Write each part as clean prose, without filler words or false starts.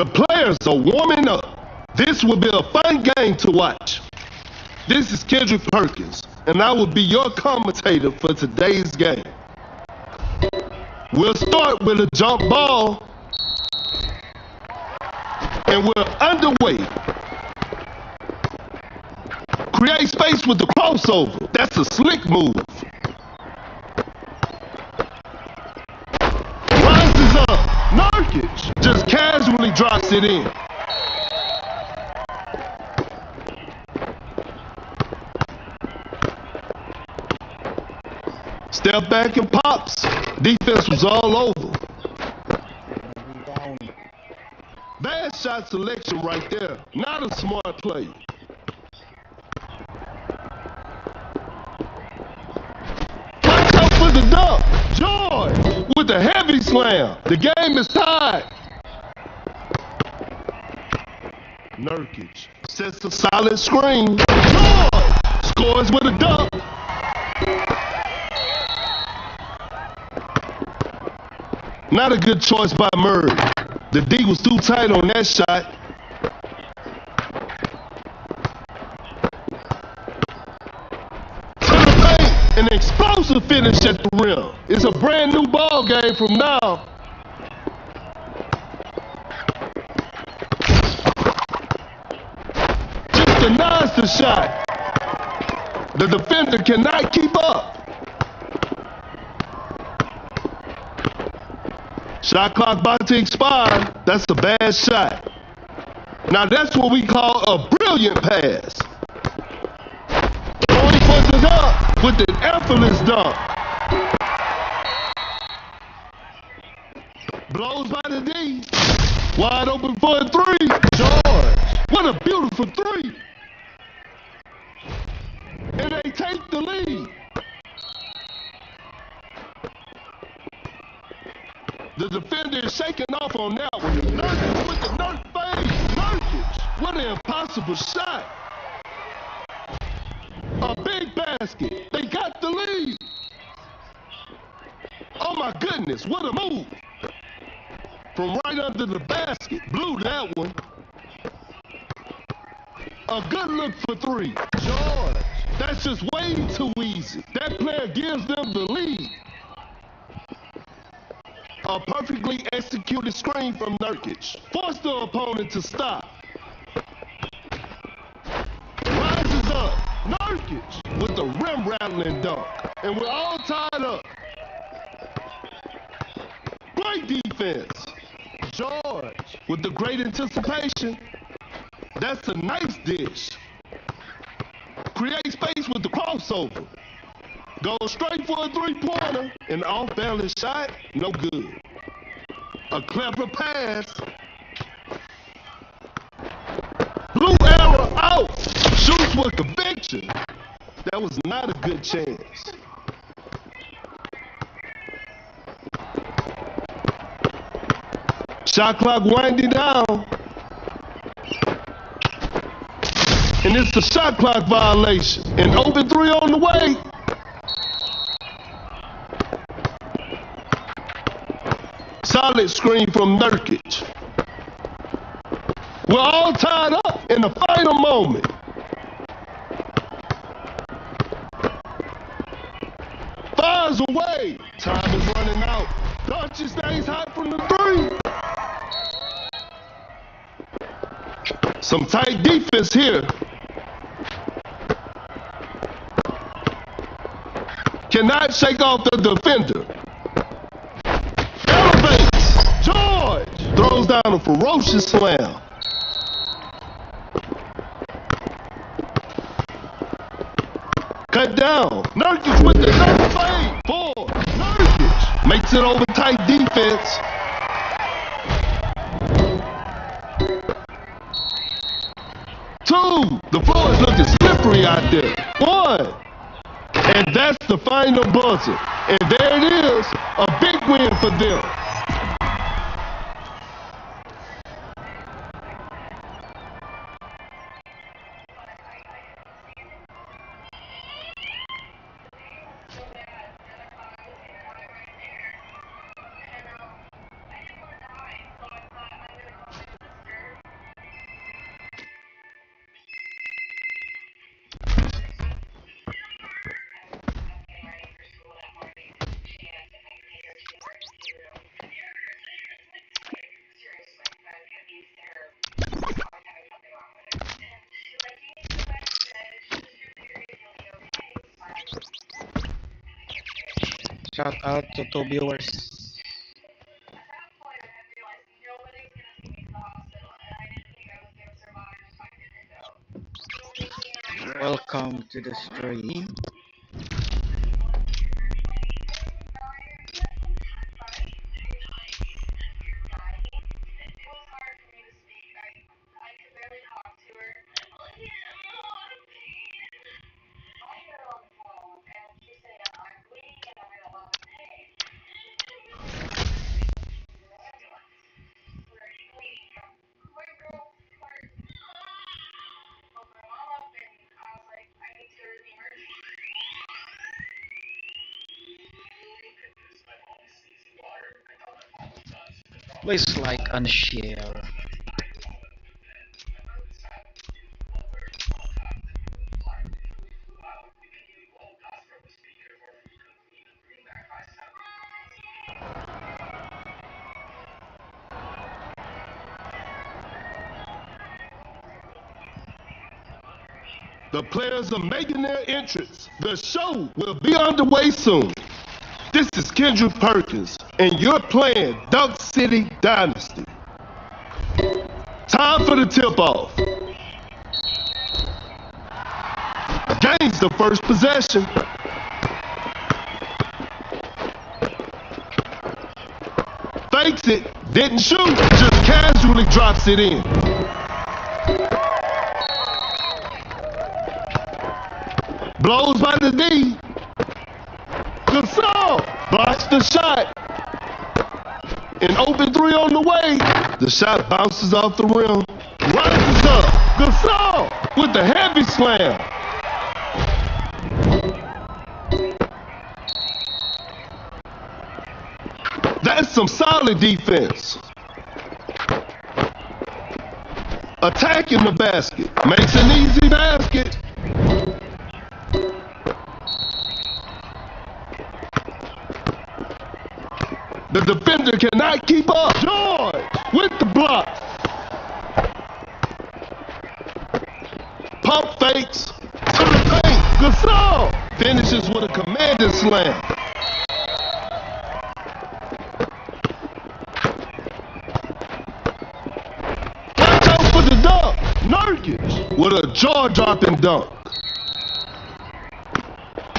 The players are warming up. This will be a fun game to watch. This is Kendrick Perkins, and I will be your commentator for today's game. We'll start with a jump ball, and we're underway. Create space with the crossover. That's a slick move. Rises up. Nurkic just casually drops it in. Step back and pops. Defense was all over. Bad shot selection right there. Not a smart play. Watch out for the dunk. George with a heavy slam. The game is tied. Nurkic sets a solid screen. George scores with a dunk. Not a good choice by Murray. The D was too tight on that shot. To the paint, an explosive finish at the rim. It's a brand new ball game from now. Just denies the shot. The defender cannot keep up. Shot clock about to expire. That's a bad shot. Now that's what we call a brilliant pass. Going for the dunk with an effortless dunk. Blows by the D. Wide open for a three. George. What a beautiful three. And they take the lead. The defender is shaking off on that one. Nurkic with the Nurk fade. Nurkic, what an impossible shot. A big basket. They got the lead. Oh my goodness, what a move. From right under the basket. Blew that one. A good look for three. George, that's just way too easy. That player gives them the lead. A perfectly executed screen from Nurkic. Forced the opponent to stop. Rises up. Nurkic with the rim-rattling dunk. And we're all tied up. Great defense. George with the great anticipation. That's a nice dish. Create space with the crossover. Goes straight for a three-pointer. An off-balance shot, no good. A clever pass. Blue arrow out. Shoots with conviction. That was not a good chance. Shot clock winding down. And it's a shot clock violation. An open three on the way. Solid screen from Nurkic. We're all tied up in the final moment. Fires away. Time is running out. Doncic stays hot from the three. Some tight defense here. Cannot shake off the defender. George throws down a ferocious slam. Cut down. Nurkic with the Nurk fade. Four. Nurkic makes it over tight defense. Two. The floor is looking slippery out there. One. And that's the final buzzer. And there it is. A big win for them. Shout out to two viewers. Welcome to the stream. Please like and share. The players are making their entrance. The show will be underway soon. This is Kendrick Perkins, and you're playing Dunk City Dynasty. Time for the tip-off. Gains the first possession. Fakes it, didn't shoot, just casually drops it in. Blows by the D. Gasol blocks the shot. An open three on the way. The shot bounces off the rim. Rises up. Gasol with the heavy slam. That's some solid defense. Attacking the basket. Makes an easy basket. The defender cannot keep up. George with the block. Pump fakes to the paint. Gasol finishes with a commanding slam. Watch out for the dunk. Nurkic with a jaw-dropping dunk.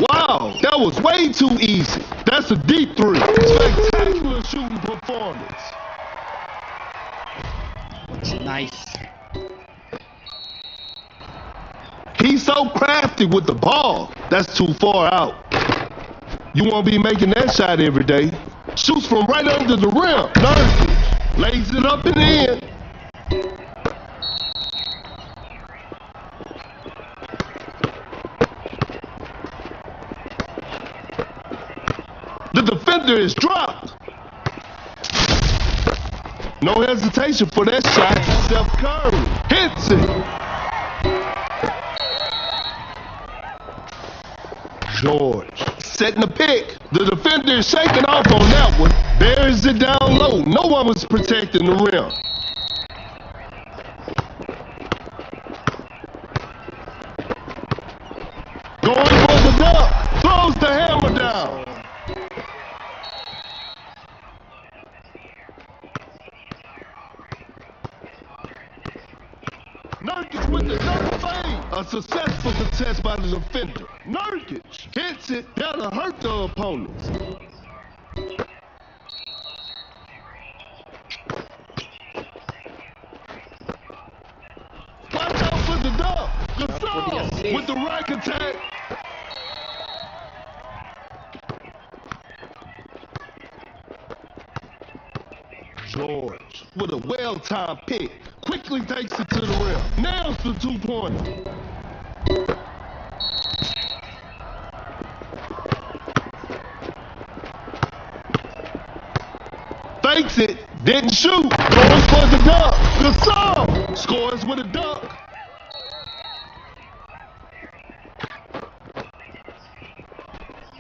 Wow, that was way too easy. That's a deep three. Spectacular shooting performance. It's nice. He's so crafty with the ball. That's too far out. You won't be making that shot every day. Shoots from right under the rim. Nurkic lays it up and in. The defender is dropped. No hesitation for that shot. Steph Curry hits it. George setting the pick. The defender is shaking off on that one. Buries it down low. No one was protecting the rim. Going for the dunk. Throws the hammer down. Nurkic with the double fade. A successful contest by the defender. Nurkic hits it. That'll hurt the opponents. Watch out for the dunk. Gasol with the rack attack. George with a well-timed pick. Quickly takes it to the rim. Nails the two-pointer. Fakes it. Didn't shoot. Goes for the dunk. Gasol scores with a dunk.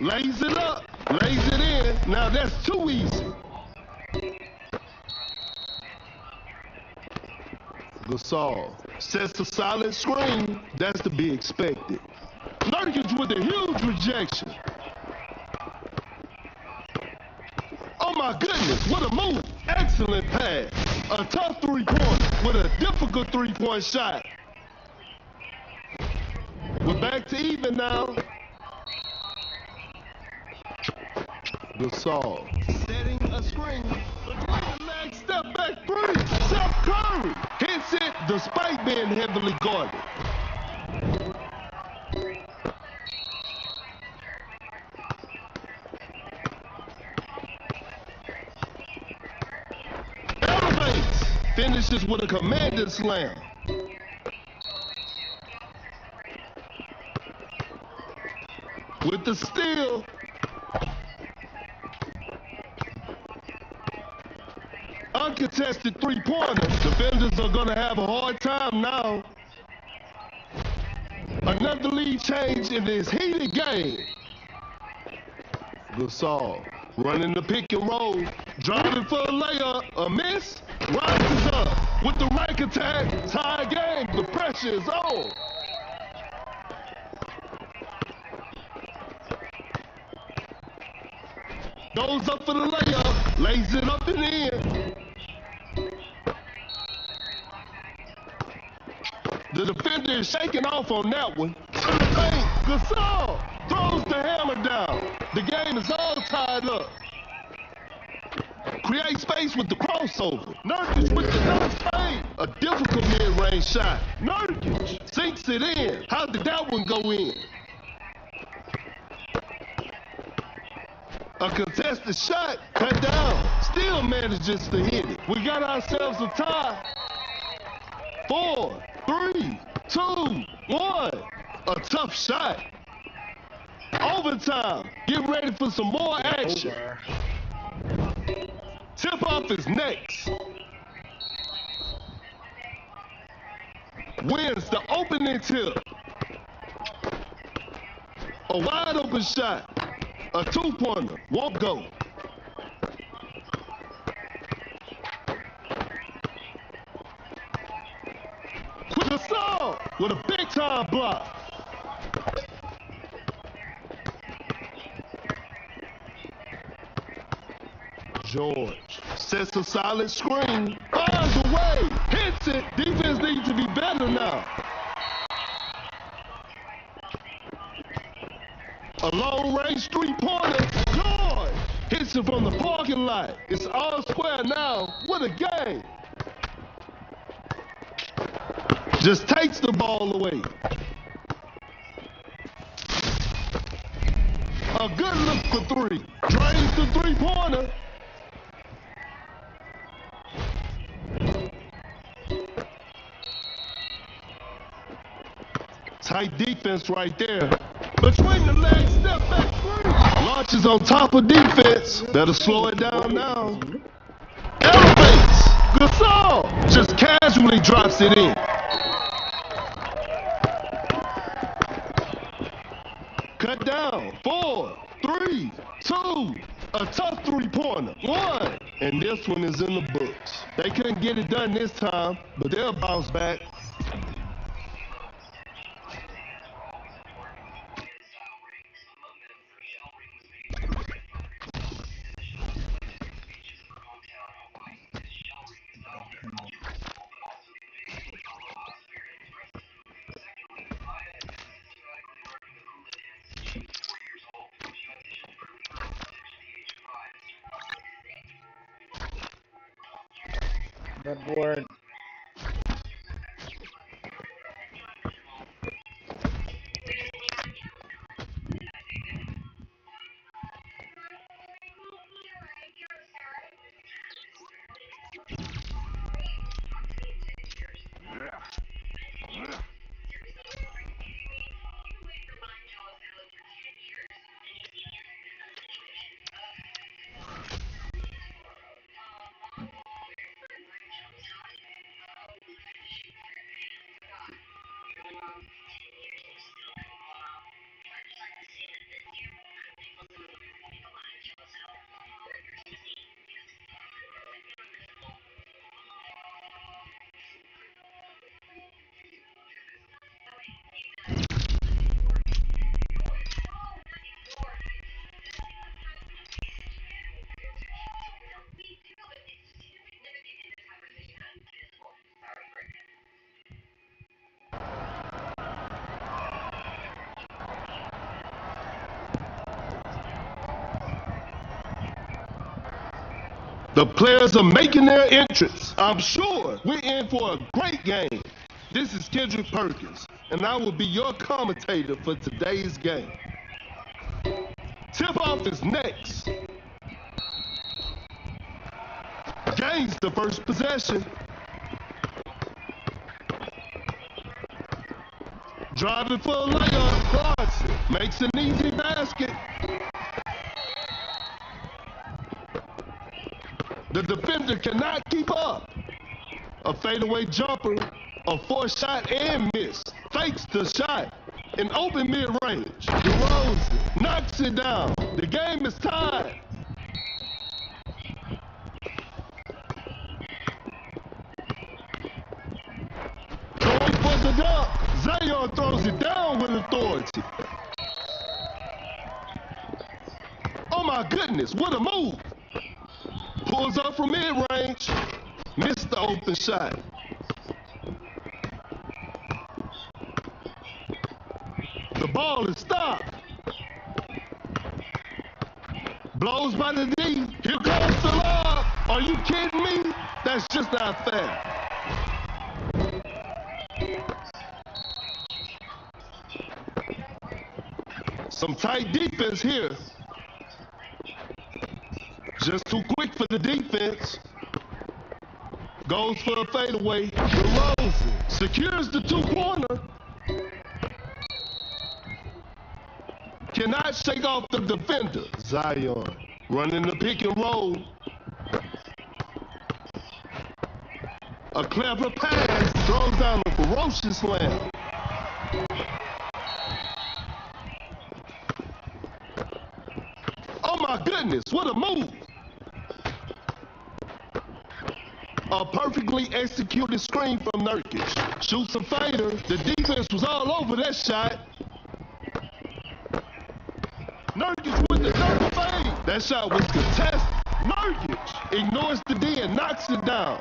Lays it up. Lays it in. Now that's too easy. Gasol sets a solid screen. That's to be expected. Nurkic with a huge rejection. Oh my goodness, what a move. Excellent pass. A tough three-pointer with a difficult three-point shot. We're back to even now. Gasol setting a screen. A leg step back three. Steph Curry hits it despite being heavily guarded. Elevates. Finishes with a commanding slam. With the steal. Uncontested three-pointer. Defenders are going to have a hard time now. Another lead change in this heated game. Gasol running the pick and roll. Driving for a layup. A miss. Rises up with the right attack. Tie game. The pressure is on. Goes up for the layup. Lays it up and in. The defender is shaking off on that one. To the paint. Gasol throws the hammer down. The game is all tied up. Create space with the crossover. Nurkic with the dunk fade. A difficult mid-range shot. Nurkic sinks it in. How did that one go in? A contested shot cut down. Still manages to hit it. We got ourselves a tie. 4, 3, 2, 1. A tough shot. Overtime. Get ready for some more action. Tip-off is next. Wins the opening tip. A wide open shot. A two-pointer. Won't go. Quick assault with a big-time block. George sets a solid screen, fires away, hits it. Defense needs to be better now. A long-range three-pointer. George hits it from the parking lot. It's all square now. What a game. Just takes the ball away. A good look for three. Drains the three-pointer. Tight defense right there. Between the legs, step back three. Launches on top of defense. Better slow it down now. Elevates. Gasol just casually drops it in. Cut down. 4, 3, 2. A tough three-pointer. 1. And this one is in the books. They couldn't get it done this time, but they'll bounce back. Good board. The players are making their entrance. I'm sure we're in for a great game. This is Kendrick Perkins, and I will be your commentator for today's game. Tip-off is next. Gains the first possession. Driving for a layup, Clarkson makes an easy basket. The defender cannot keep up. A fadeaway jumper, a forced shot and miss. Fakes the shot. An open mid-range. DeRozan knocks it down. The game is tied. Going for the dunk. Zion throws it down with authority. Oh my goodness, what a move. Pulls up from mid-range. Missed the open shot. The ball is stopped. Blows by the D. Here comes the lob. Are you kidding me? That's just not fair. Some tight defense here. Just too quick for the defense. Goes for a fadeaway. DeRozan secures the two-pointer. Cannot shake off the defender. Zion running the pick and roll. A clever pass throws down a ferocious slam. Oh my goodness, what a move. A perfectly executed screen from Nurkic. Shoots a fader. The defense was all over that shot. Nurkic with the double fade. That shot was contested. Nurkic ignores the D and knocks it down.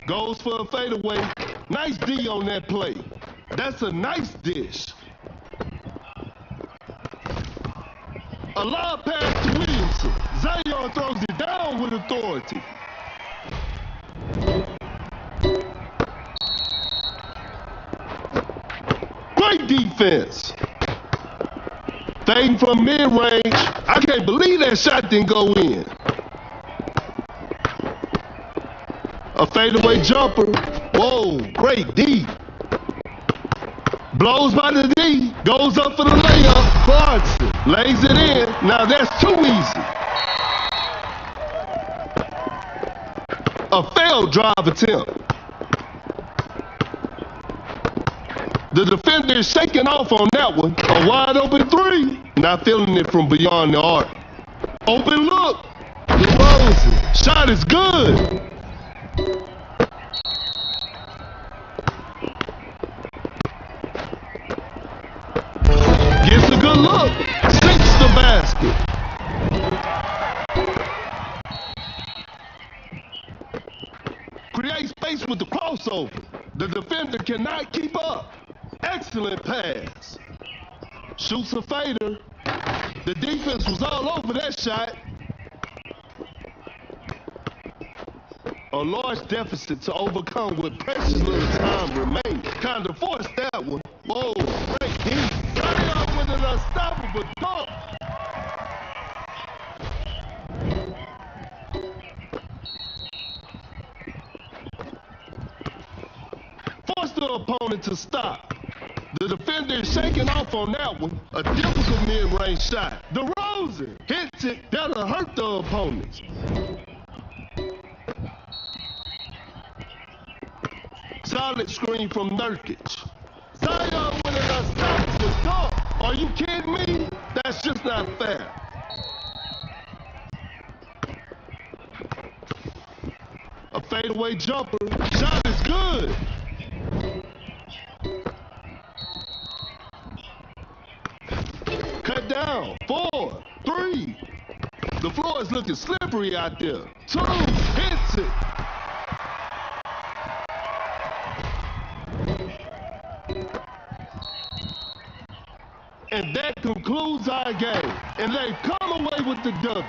Goes for a fadeaway. Nice D on that play. That's a nice dish. A lob pass to Williamson. Zion throws it down with authority. Great defense. Fading from mid-range. I can't believe that shot didn't go in. A fadeaway jumper. Whoa, great D. Blows by the D. Goes up for the layup. Clarkson lays it in. Now that's too easy. A failed drive attempt. The defender is shaking off on that one. A wide open three. Not feeling it from beyond the arc. Open look. DeRozan. Shot is good. Gets a good look. Sinks the basket. Creates space with the crossover. The defender cannot keep up. Excellent pass. Shoots a fader. The defense was all over that shot. A large deficit to overcome with precious little time remaining. Kind of forced that one. Whoa, great deep. Zion with an unstoppable dunk. Forced the opponent to stop. The defender is shaking off on that one. A difficult mid-range shot. DeRozan hits it. That'll hurt the opponents. Solid screen from Nurkic. Zion with an unstoppable dunk. Are you kidding me? That's just not fair. A fadeaway jumper. Shot is good. Cut down. 4, 3. The floor is looking slippery out there. 2. Hits it. And that concludes our game. And they come away with the W.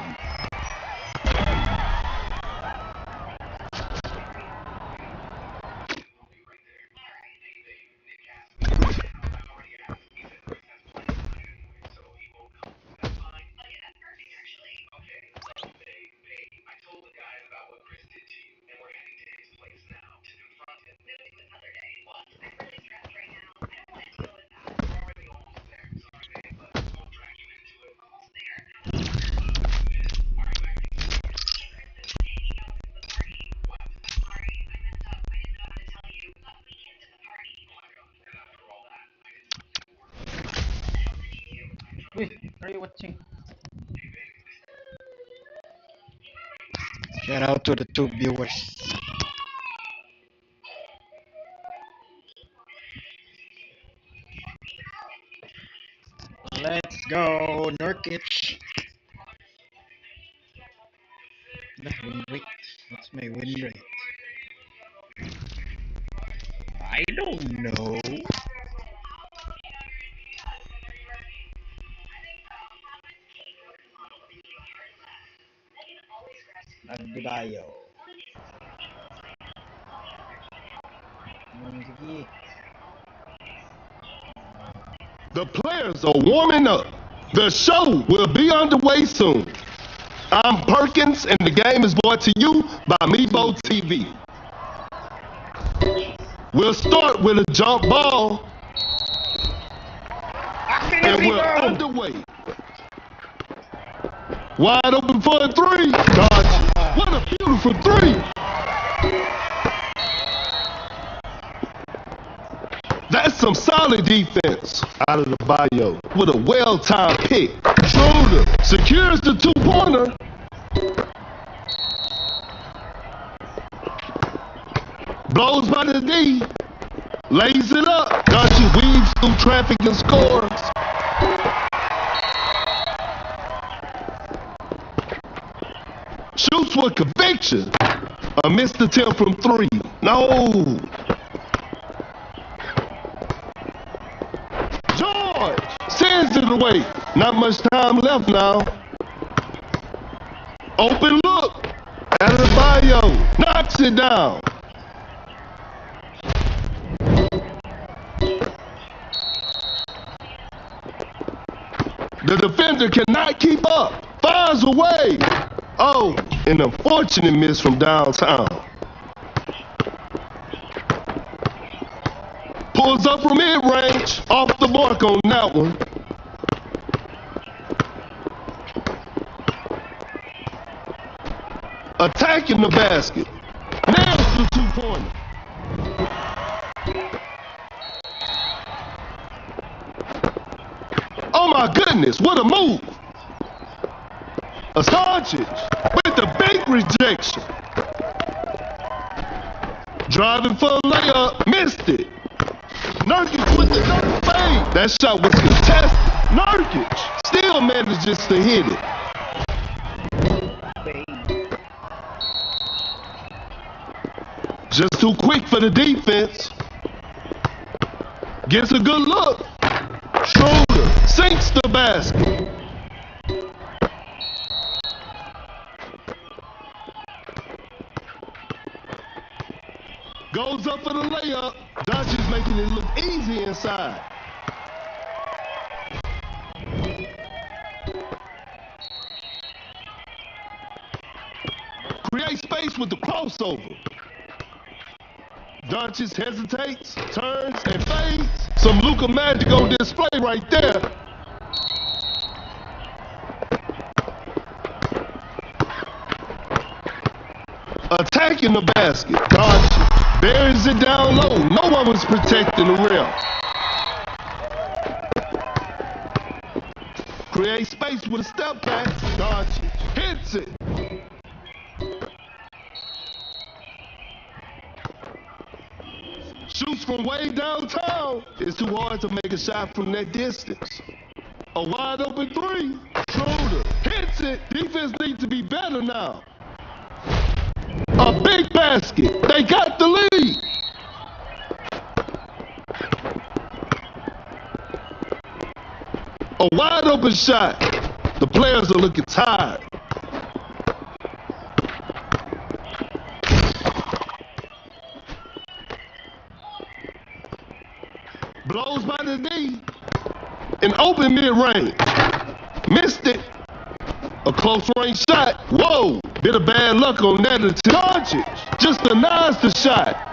Wait, are you watching? Shout out to the two viewers. Let's go, Nurkic. Win rate. What's my win rate? I don't know. Nagbidayo. Sige. The players are warming up. The show will be underway soon. I'm Perkins, and the game is brought to you by Mevo TV. We'll start with a jump ball, and we're underway. Wide open for a three. Gotcha. What a beautiful three. That's some solid defense out of the bio with a well-timed pick. Schroeder secures the two-pointer. Blows by the D. Lays it up. Gotcha. Weaves through traffic and scores. Shoots with conviction. A missed attempt from three. No. George sends it away. Not much time left now. Open look. Adebayo knocks it down. The defender cannot keep up. Fires away. Oh, an unfortunate miss from downtown. Pulls up from mid-range. Off the mark on that one. Attacking the basket. Nails the two-pointer. Oh my goodness, what a move. Assange with the big rejection. Driving for a layup, missed it. Nurkic with the dunk fade. That shot was contested. Nurkic still manages to hit it. Just too quick for the defense. Gets a good look. Schroeder sinks the basket. Goes up for the layup. Dutch is making it look easy inside. Create space with the crossover. Doncic hesitates, turns, and fades. Some Luka magic on display right there. Attacking the basket. Doncic buries it down low. No one was protecting the rim. Create space with a step back. Doncic hits it. Shoots from way downtown. It's too hard to make a shot from that distance. A wide open three. Schroeder hits it. Defense needs to be better now. A big basket. They got the lead. A wide open shot. The players are looking tired. Blows by the knee. An open mid-range. Missed it. A close range shot. Whoa. Bit of bad luck on that Doncic just denies the shot.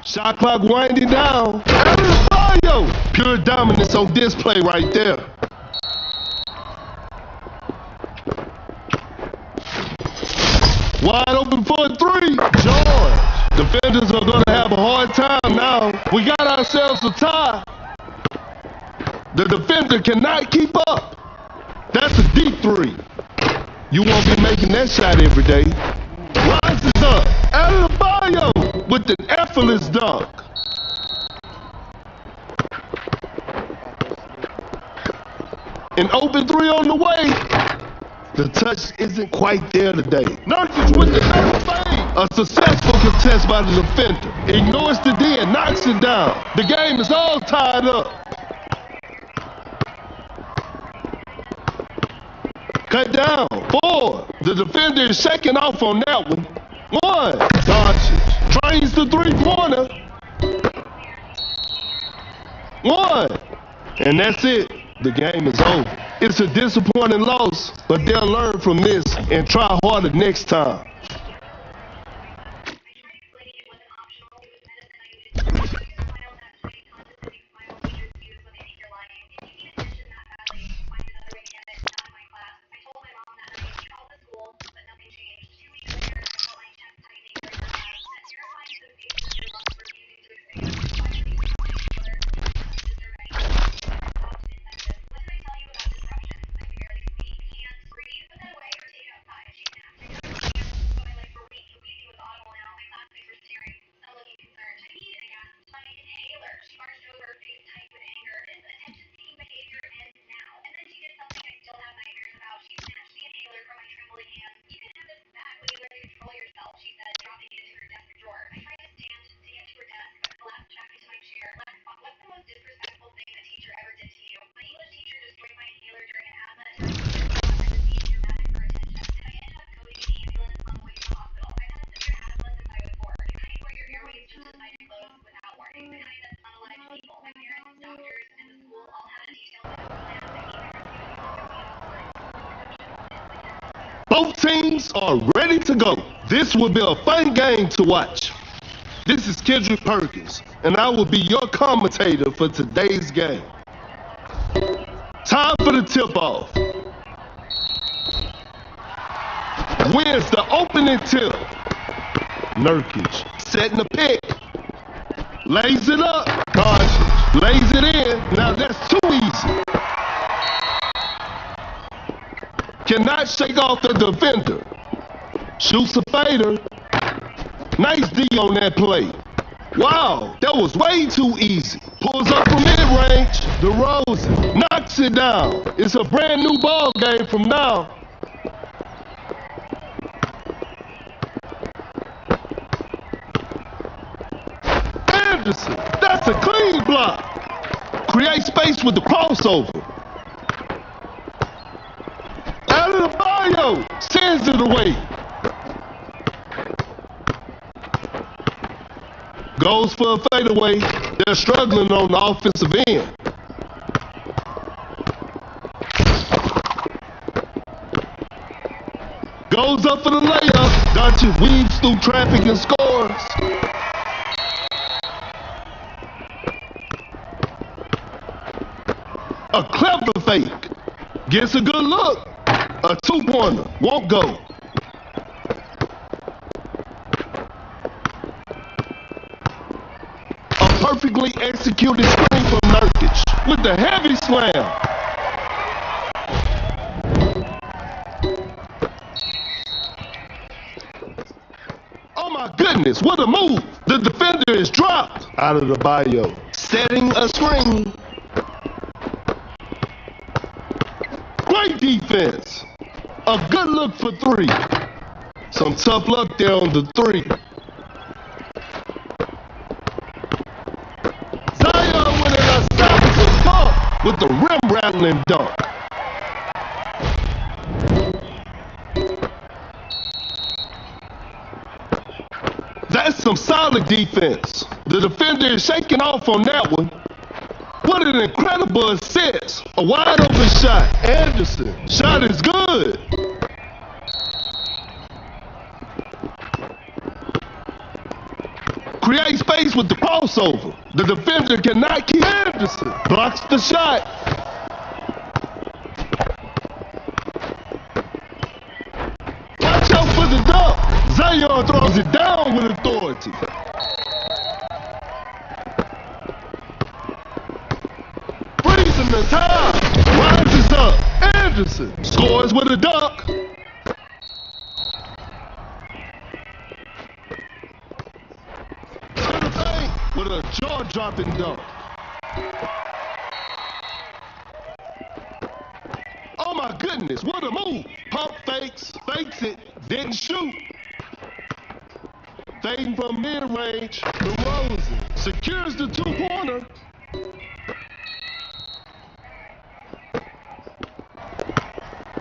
Shot clock winding down. Adebayo. Pure dominance on display right there. Wide open for a three. George. Defenders are going to have a hard time now. We got ourselves a tie. The defender cannot keep up. That's a deep three. You won't be making that shot every day. Rises up. Adebayo with an effortless dunk. An open three on the way. The touch isn't quite there today. Nurkic with the double fade. A successful contest by the defender. Ignores the D and knocks it down. The game is all tied up. Cut down. 4. The defender is shaking off on that one. 1. Doncic trains the three-pointer. 1. And that's it. The game is over. It's a disappointing loss, but they'll learn from this and try harder next time. Both teams are ready to go. This will be a fun game to watch. This is Kendrick Perkins, and I will be your commentator for today's game. Time for the tip-off. Wins the opening tip. Nurkic setting the pick. Lays it up. Doncic lays it in. Now that's too easy. Cannot shake off the defender. Shoots a fader. Nice D on that play. Wow, that was way too easy. Pulls up from mid-range. DeRozan knocks it down. It's a brand new ball game from now. Anderson, that's a clean block. Create space with the crossover. Adebayo sends it away. Goes for a fadeaway. They're struggling on the offensive end. Goes up for the layup. Doncic weaves through traffic and scores. A clever fake. Gets a good look. A two-pointer. Won't go. A perfectly executed screen from Nurkic with the heavy slam. Oh my goodness, what a move. The defender is dropped. Adebayo setting a screen. Great defense. A good look for three. Some tough luck there on the three. Zion with an unstoppable dunk. with the rim-rattling dunk. That's some solid defense. The defender is shaking off on that one. What an incredible assist. A wide open shot. Anderson. Shot is good. Create space with the crossover. The defender cannot keep Anderson. Blocks the shot. Watch out for the dunk. Zion throws it down with authority. Freezing the time. Rises up. Anderson scores with a dunk. To the bank with a jaw-dropping dunk. Oh my goodness, what a move. Pump fakes it, didn't shoot. Fading from mid-range, DeRozan secures the two-pointer.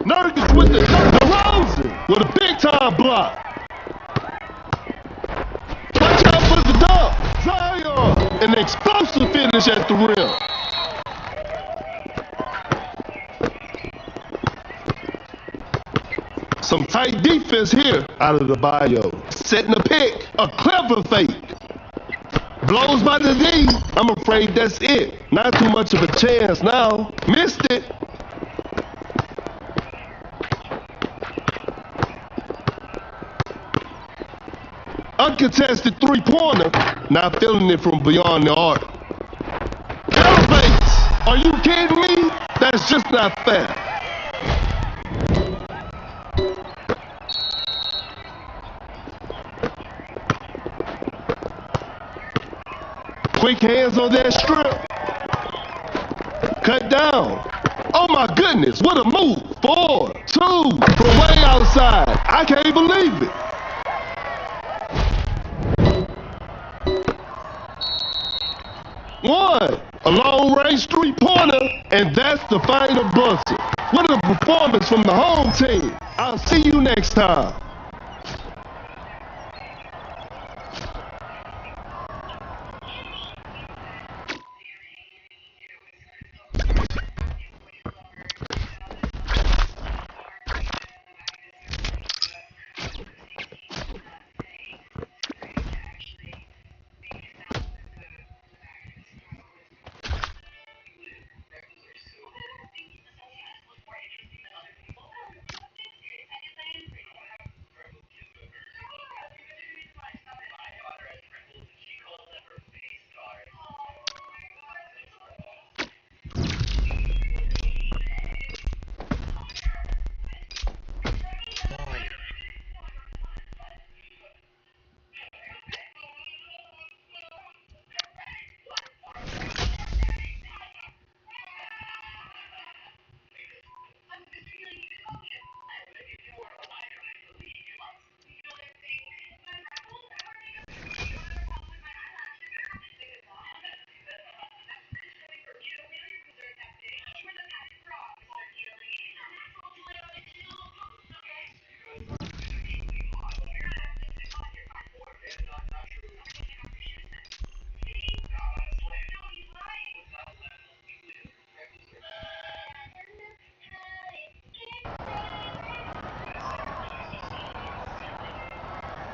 Nurkic with the dunk. DeRozan with a big-time block. Watch out for the dunk. Zion, an explosive finish at the rim. Some tight defense here out of the bio. Setting a pick, a clever fake. Blows by the D. I'm afraid that's it. Not too much of a chance now. Missed it. Uncontested three-pointer. Not feeling it from beyond the arc. Elevates. Are you kidding me? That's just not fair. Quick hands on that strip. Cut down. Oh my goodness, what a move. 4, 2, from way outside. I can't believe it. One, a long-range three-pointer, and that's the final buzzer. What a performance from the home team. I'll see you next time.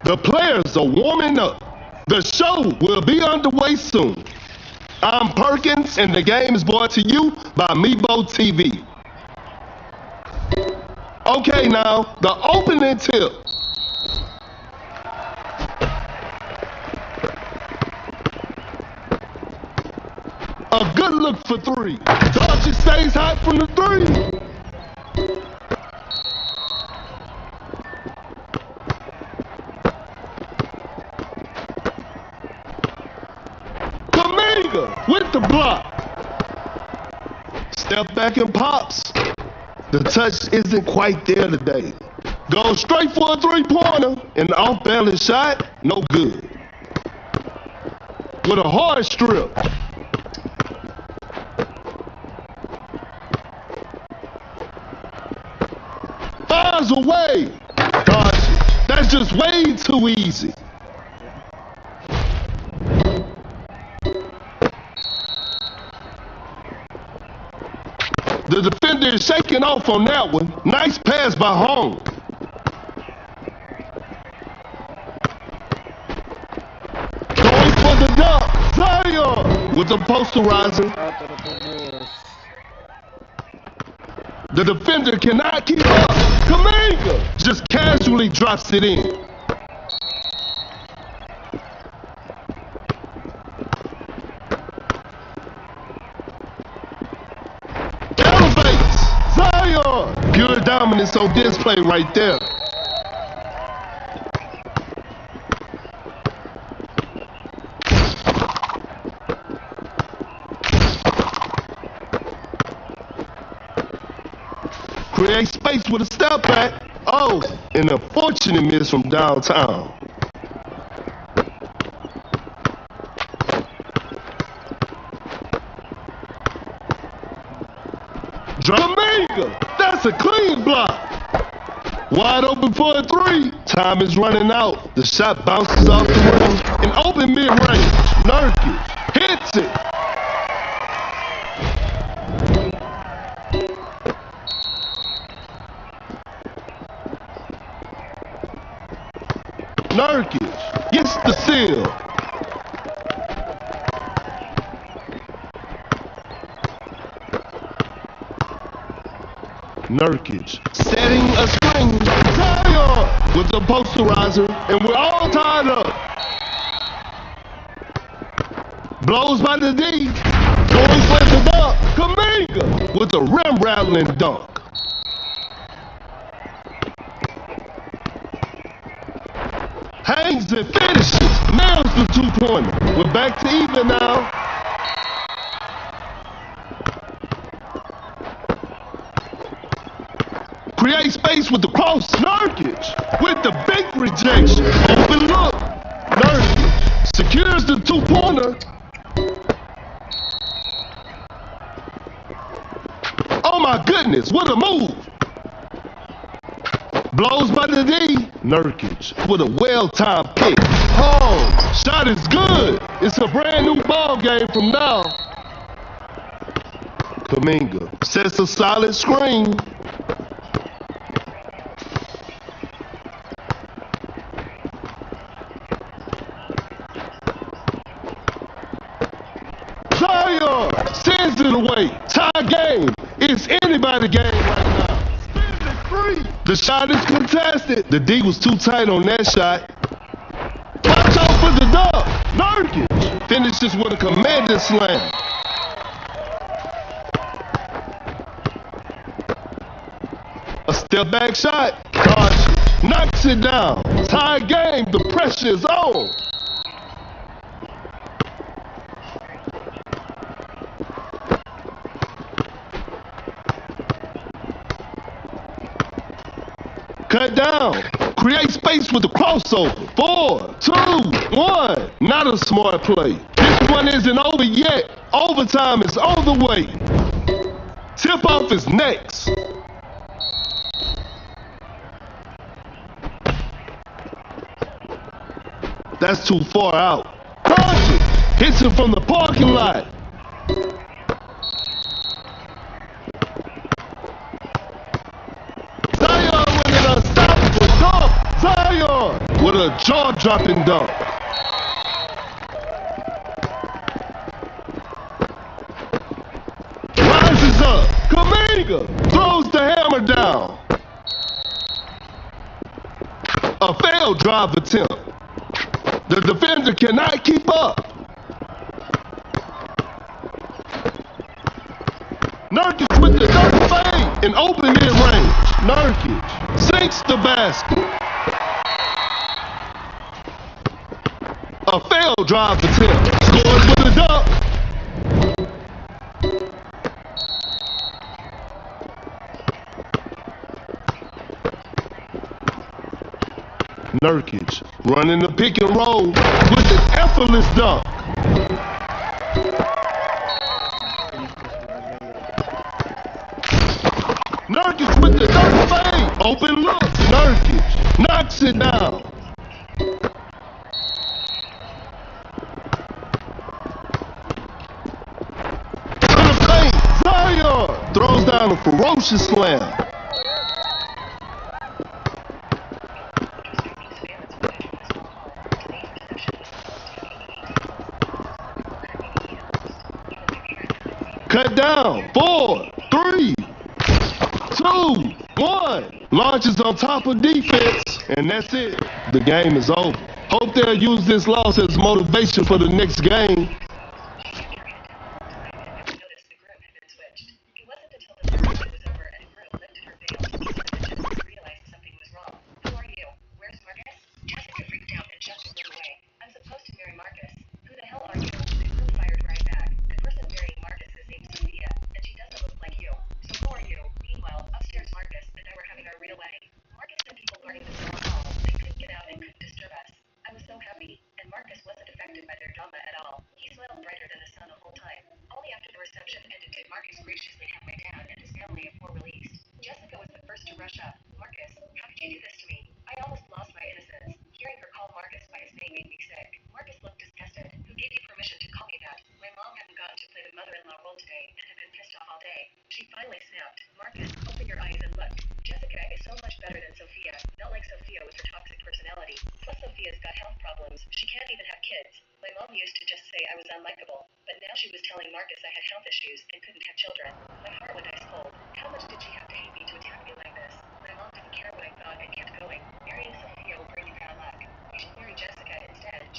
The players are warming up. The show will be underway soon. I'm Perkins, and the game is brought to you by Mebo TV. Okay, now, the opening tip. A good look for three. Doncic stays hot from the three. With the block. Step back and pops. The touch isn't quite there today. Goes straight for a three-pointer. An off-balance shot, no good. With a hard strip. miles away. Gosh, that's just way too easy. The defender is shaking off on that one. Nice pass by Home. Going for the dunk. Zion with the posterizer. Out to the 2 viewers. The defender cannot keep up. Kaminga just casually drops it in. Elevates. Zion. Pure dominance on display right there. Create space with a step back. Oh, an unfortunate miss from downtown. Kaminga, that's a clean block. Wide open for a 3. Time is running out. The shot bounces off the rim. An open mid-range. Nurkic hits it. Nurkic gets the steal. Nurkic setting a screen. Zion with the posterizer, and we're all tied up. Blows by the D. Going for the dunk. Kaminga with a rim-rattling dunk. Hangs and finishes. Nails the 2-pointer. We're back to even now. Create space with the cross. Nurkic with the big rejection. Open look. Nurkic secures the 2-pointer. Oh my goodness, what a move. Blows by the D. Nurkic with a well-timed pick. Oh, shot is good. It's a brand new ball game from now. Kaminga sets a solid screen. Zion sends it away. Tie game. It's anybody's game right now. The shot is contested. The D was too tight on that shot. Watch out for the dunk. Nurkic finishes with a commanding slam. A step back shot. Gosh, knocks it down. Tie game. The pressure is on. Cut down. Create space with the crossover. 4, 2, 1. Not a smart play. This one isn't over yet. Overtime is on the way. Tip-off is next. That's too far out. Project hits him from the parking lot. Zion with a jaw-dropping dunk. Rises up. Kaminga throws the hammer down. A failed drive attempt. The defender cannot keep up. Nurkic with the dunk fade and open mid-range. Nurkic sinks the basket. A failed drive attempt. Scores with a dunk. Nurkic running the pick and roll with an effortless dunk. Nurkic with the dunk fade. Open look. Knocks it down. To the paint. Zion throws down a ferocious slam. Cut down. 4, 3, 2, 1. Launches on top of defense, and that's it. The game is over. Hope they'll use this loss as motivation for the next game.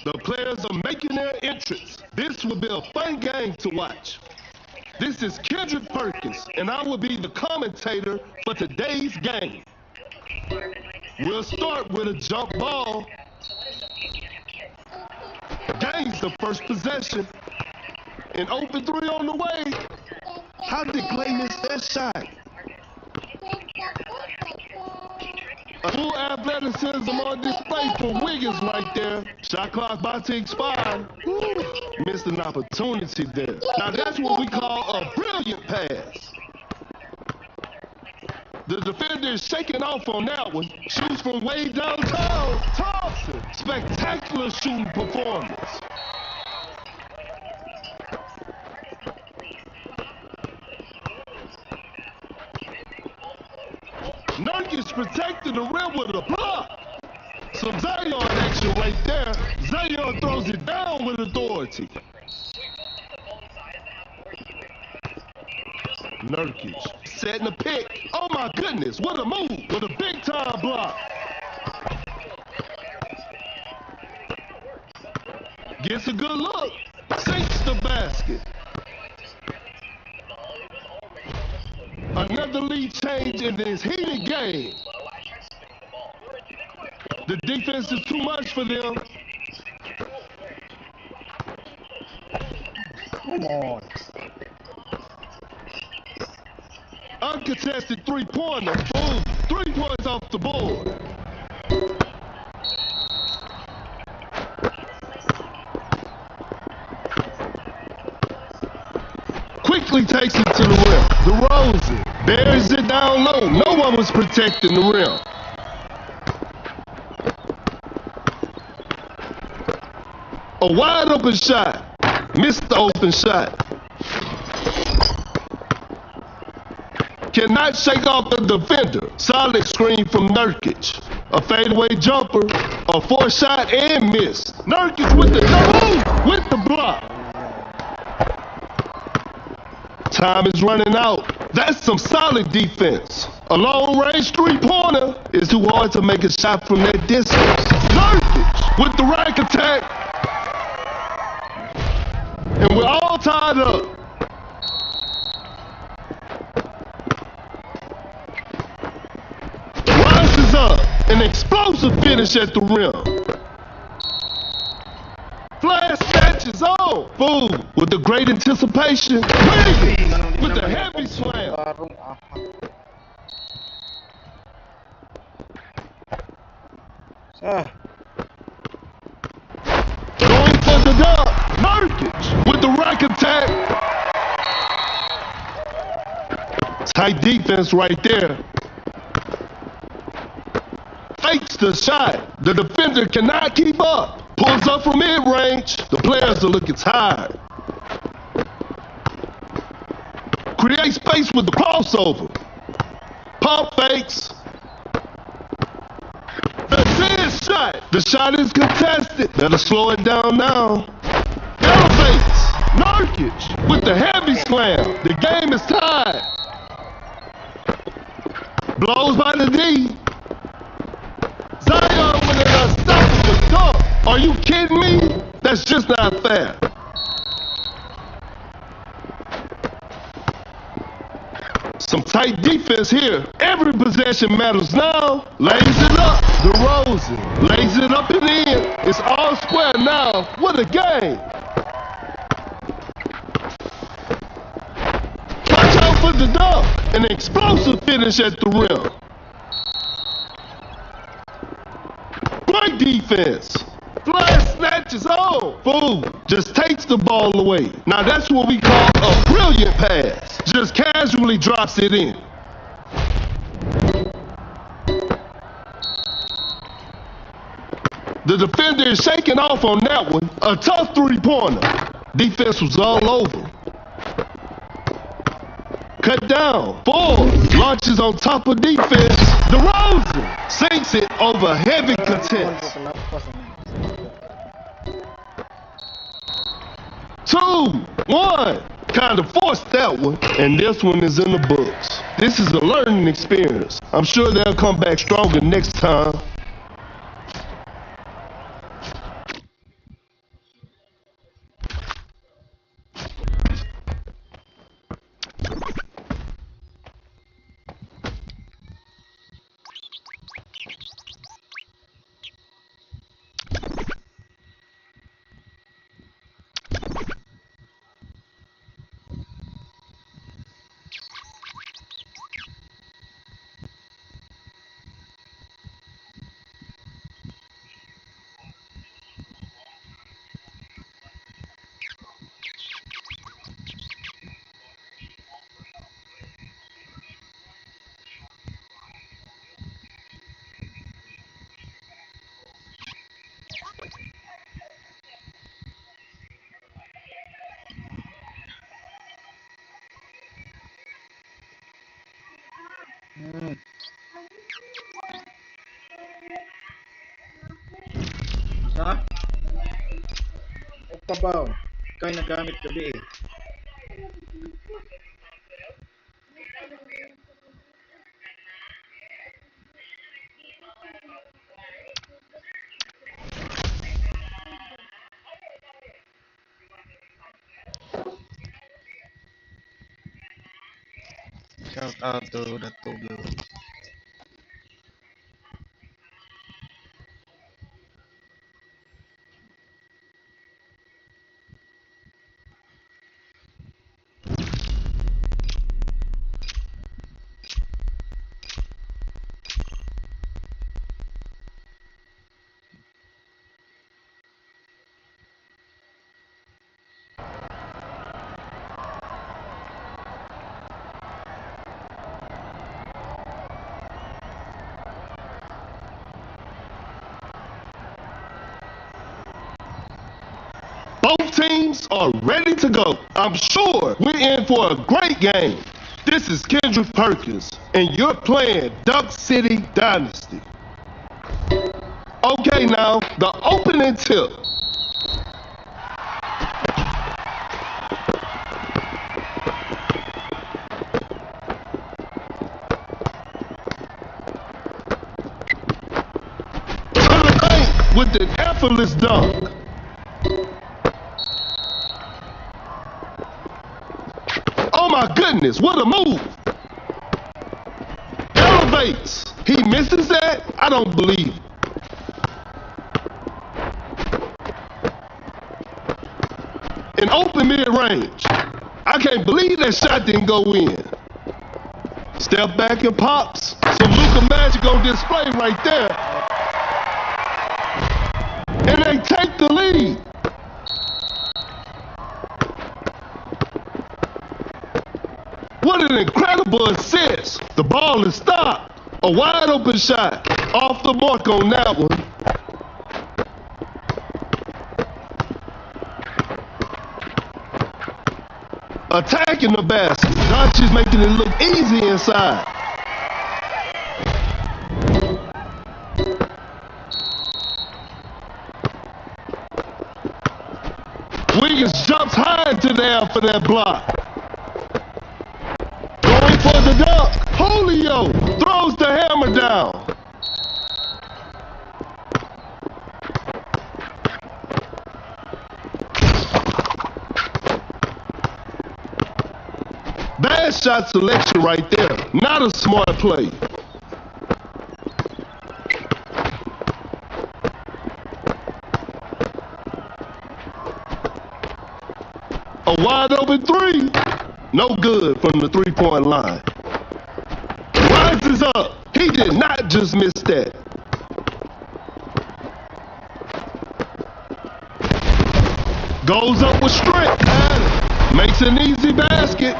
The players are making their entrance. This will be a fun game to watch. This is Kendrick Perkins, and I will be the commentator for today's game. We'll start with a jump ball. Gains the first possession. An open three on the way. How did Clay miss that shot? Full athleticism on display for Wiggins right there. Shot clock about to expire. Missed an opportunity there. Now that's what we call a brilliant pass. The defender is shaking off on that one. Shoots from way downtown. Thompson. Spectacular shooting performance. Nurkic protected the rim with a block. Some Zion action right there. Zion throws it down with authority. Nurkic setting a pick. Oh my goodness, what a move with a big time block. Gets a good look. Sinks the basket. Another lead change in this heated game. The defense is too much for them. Come on. Uncontested three-pointer. Boom. 3 points off the board. Quickly takes it to the rim. DeRozan buries it down low. No one was protecting the rim. A wide open shot. Missed the open shot. Cannot shake off the defender. Solid screen from Nurkic. A fadeaway jumper. A 4-shot and miss. Nurkic with the block. Time is running out. That's some solid defense. A long-range three-pointer is too hard to make a shot from that distance. Nurkic with the rack attack. And we're all tied up. Rises up. An explosive finish at the rim. Flash matches on. Boom. With the great anticipation. Wiggins with the heavy slam. Going for the dunk. Nurkic with the rack attack. Tight defense right there. fakes the shot. The defender cannot keep up. Pulls up from mid-range. The players are looking tired. Create space with the crossover. Pump fakes. The 10 shot. The shot is contested. Better slow it down now. Elevates. Nurkic with the heavy slam. The game is tied. Blows by the D. Zion with an unstoppable dunk. Are you kidding me? That's just not fair. Some tight defense here. Every possession matters now. Lays it up. DeRozan lays it up and in. It's all square now. What a game. Watch out for the dunk. An explosive finish at the rim. Great defense. Flash snatches home. Fool just takes the ball away. Now that's what we call a brilliant pass. Just casually drops it in. The defender is shaking off on that one. A tough three-pointer. Defense was all over. Cut down. Ford launches on top of defense. DeRozan sinks it over heavy contest. 2-1. Kind of forced that one, and this one is in the books. This is a learning experience. I'm sure they'll come back stronger next time. Ha? Ito ba? Ikaw yung nagamit gabi eh. Shout out to the two viewers. Both teams are ready to go. I'm sure we're in for a great game. This is Kendrick Perkins, and you're playing Duck City Dynasty. Okay, now, the opening tip. To the paint with an effortless dunk. Oh my goodness, what a move. Elevates. He misses that? I don't believe it. An open mid-range. I can't believe that shot didn't go in. Step back and pops. Some Luka magic on display right there. And they take the lead. What an incredible assist. The ball is stopped. A wide open shot. Off the mark on that one. Attacking the basket. Doncic's making it look easy inside. Wiggins jumps high into the air for that block. Going for the dunk. Julio throws the hammer down. Bad shot selection right there. Not a smart play. A wide open three. No good from the three-point line. Rises up. He did not just miss that. Goes up with strength. And makes an easy basket.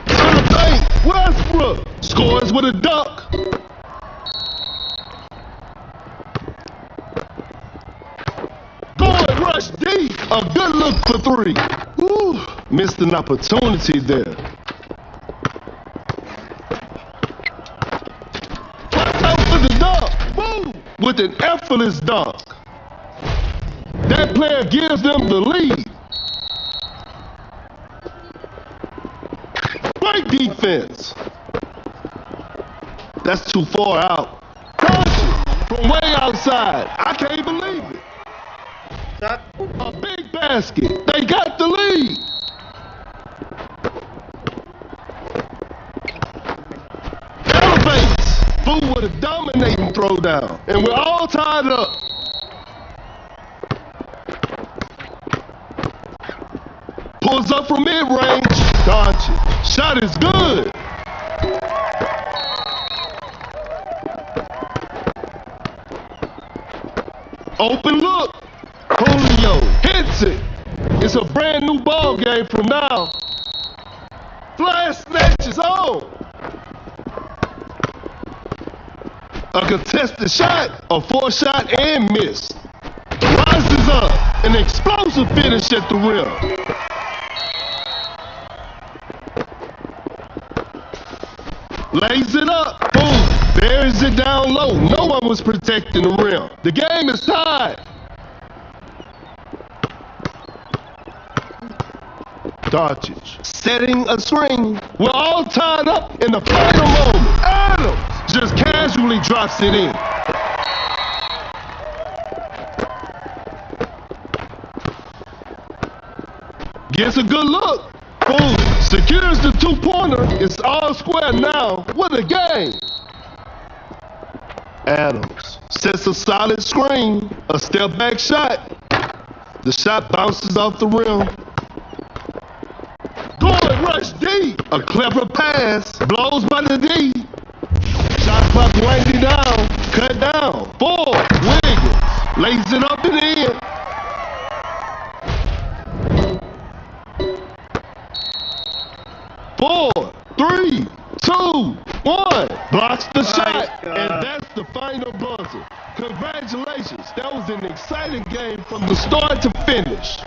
To the paint. Westbrook scores with a dunk. Rush deep. A good look for three. Woo, missed an opportunity there. Watch out for the dunk. Boom, with an effortless dunk. That player gives them the lead. Great defense. That's too far out. From way outside. I can't believe it. A big basket. They got the lead. Elevates. Boo with a dominating throwdown. And we're all tied up. Pulls up from mid-range. Doncic. Shot is good. Open look. Julio hits it. It's a brand new ball game from now. Flash snatches on. A contested shot, a forced shot, and miss. Rises up. An explosive finish at the rim. Lays it up. Boom. Buries it down low. No one was protecting the rim. The game is tied. Doncic setting a screen. We're all tied up in the final moment. Adams just casually drops it in. Gets a good look. Boom. Secures the two-pointer. It's all square now. What a game. Adams sets a solid screen. A step-back shot. The shot bounces off the rim. Rush deep. A clever pass. Blows by the D. Shot clock winding down. Cut down. 4. Wiggins. Lays it up and in. Four, 3, 2, 1. Blocks the shot. And that's the final buzzer. Congratulations. That was an exciting game from the start to finish.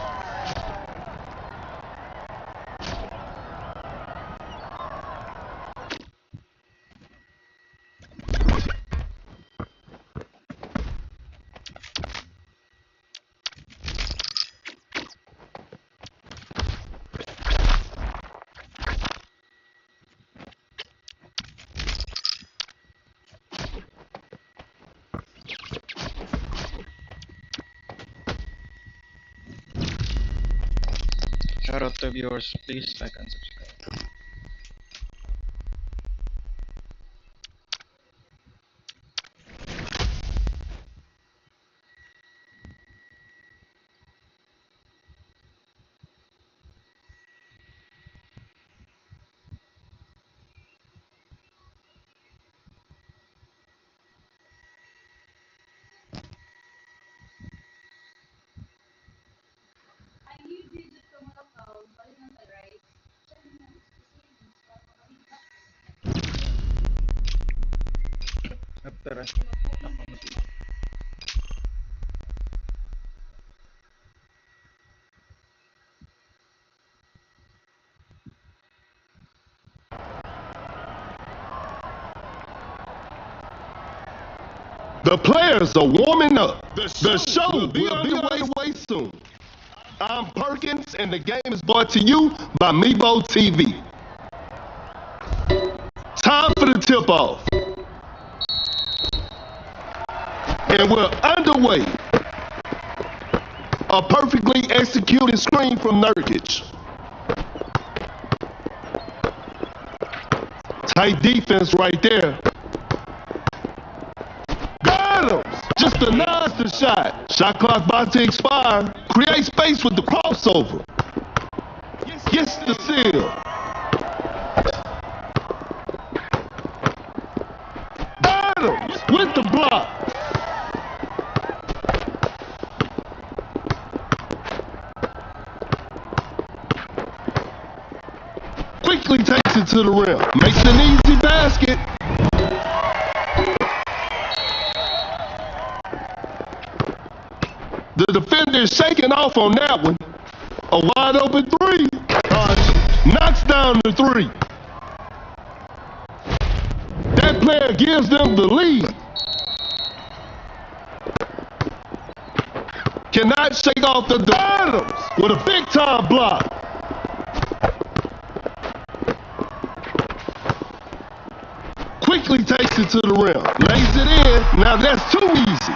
Shout out to viewers, please like and subscribe. The players are warming up. The show will be underway soon. I'm Perkins, and the game is brought to you by Meebo TV. Time for the tip-off. And we're underway. A perfectly executed screen from Nurkic. Tight defense right there. Got him! Just denies the shot. Shot clock about to expire. Create space with the crossover. Gets the steal. Got him! With the block. Quickly takes it to the rim. Makes an easy basket. The defender is shaking off on that one. A wide open three. Knocks down the three. That player gives them the lead. Cannot shake off the Adams with a big time block. Quickly takes it to the rim. Lays it in. Now that's too easy.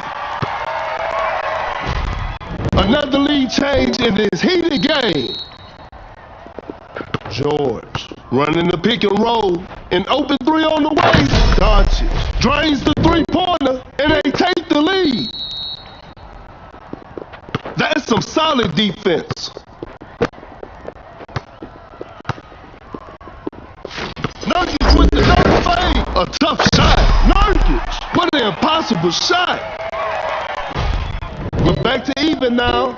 Another lead change in this heated game. George running the pick and roll. An open three on the way. Doncic drains the three-pointer and they take the lead. That's some solid defense. Nurkic with the dirty fade. A tough shot. Nurkic, what an impossible shot. We're back to even now.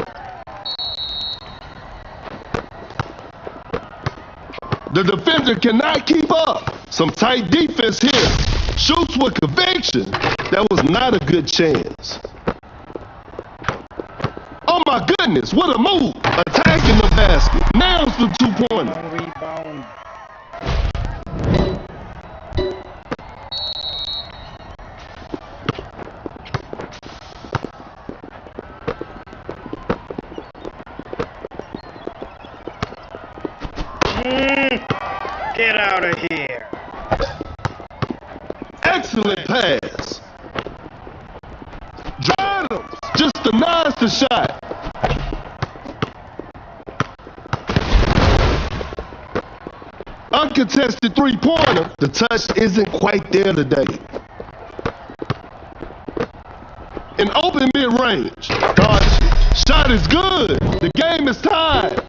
The defender cannot keep up. Some tight defense here. Shoots with conviction. That was not a good chance. Oh my goodness, what a move. Attacking the basket. Nails the two-pointer. Rebound. Get out of here. Excellent pass. Adams just denies the shot. Uncontested three-pointer. The touch isn't quite there today. An open mid-range. Shot is good. The game is tied.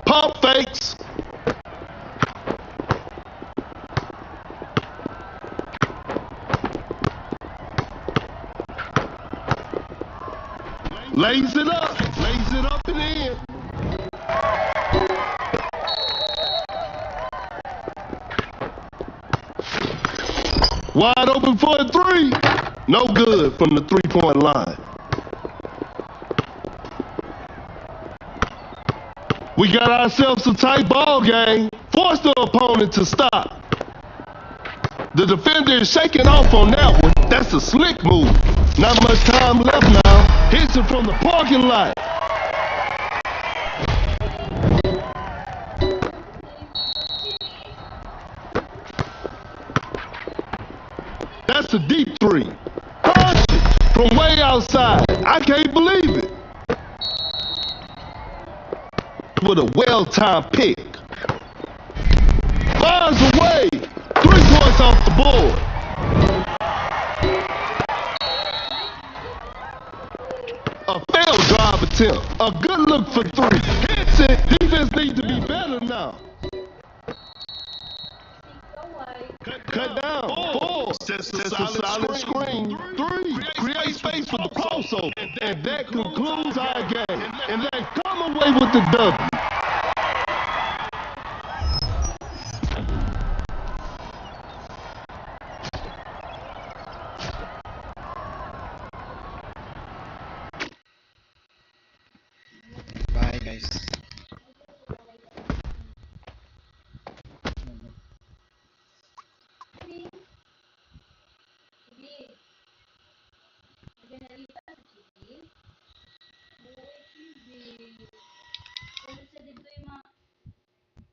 Pump fakes. Lays it up and in. Wide open for a three. No good from the three-point line. We got ourselves a tight ball game. Force the opponent to stop. The defender is shaking off on that one. That's a slick move. Not much time left now. Hits it from the parking lot. That's a deep three. From way outside. I can't believe it. With a well-timed pick. Fires away. 3 points off the board. A failed drive attempt. A good look for three. Hits it. Defense needs to be better now. Cut down. Four. Sets a solid screen. Three. Create space for the crossover. And that concludes our game. And they come away with the W.